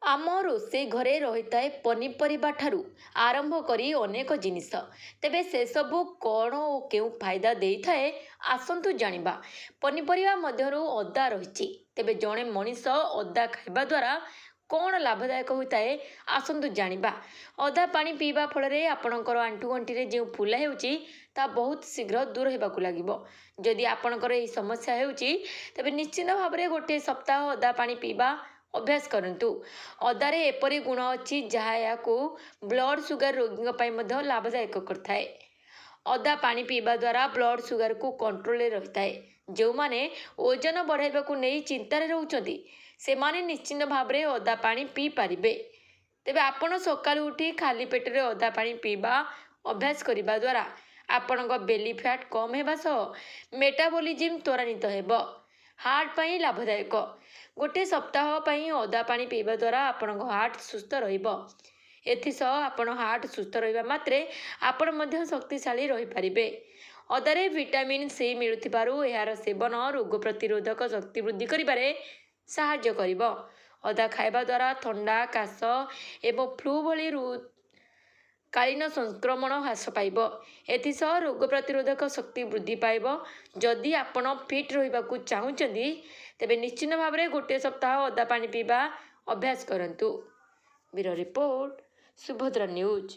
आम रोषे घरे रही है पनीपरिबा ठारू आरंभ करी अनेक जिनिस तेबे से सबू कौन और क्यों फायदा दे थाए आसतु जानिबा। पनीपरिबा मध्यरु अदा रही तेबे जड़े मनीष अदा खाइबा द्वारा कौन लाभदायक होता है आसतु जानिबा। अदा पानी पीवा फल आपणकर आंठुगंठी जो फुला होची ता बहुत शीघ्र दूर होगा लगे। जदि आपणकर यह समस्या होची तेबे निश्चित भाव में गोटे सप्ताह अदा पानी पीवा अभ्यास करंतु। अदारे एपरी गुण अच्छी जहाँ या ब्लड सुगर रोगी पर लाभदायक करता है। अदा पानी पीवा द्वारा ब्लड सुगर को कंट्रोल रही है। जो माने ओजन बढ़ाइबा को नहीं चिंतार रोचंती से माने निश्चित भाव में अदा पानी पी पारिबे। तेबे आपण सकाळु उठी खाली पेटरे अदा पानी पीवा अभ्यास करिबा द्वारा आपणक बेली फैट कम हेबा सह मेटाबॉलिज्म त्वरान्वित हेबो। हार्ट पई लाभदायक। गोटे सप्ताह पई अदा पानी पीवा द्वारा आपणक हार्ट सुस्थ रहिबो। एथिसह आपण हार्ट सुस्थ रहिबा मात्रे आपण मध्य शक्तिशाली रहि पारिबे। अदारे विटामिन सी मिलुथिबारु एहार सेवन रोग प्रतिरोधक शक्ति वृद्धि करिबारे सहाय्य करिबो। अदा खाइबा द्वारा ठंडा काश एवं फ्लू भली कालीन संक्रमण ह्रास पाइब। एथिसह रोग प्रतिरोधक शक्ति वृद्धि पाइब। जदि आपण फिट रहिबाकु चाहुचंदी तेबे निश्चित भाव में गोटे सप्ताह अदा पानी पीवा अभ्यास करंतु। Bureau report Subhadra news.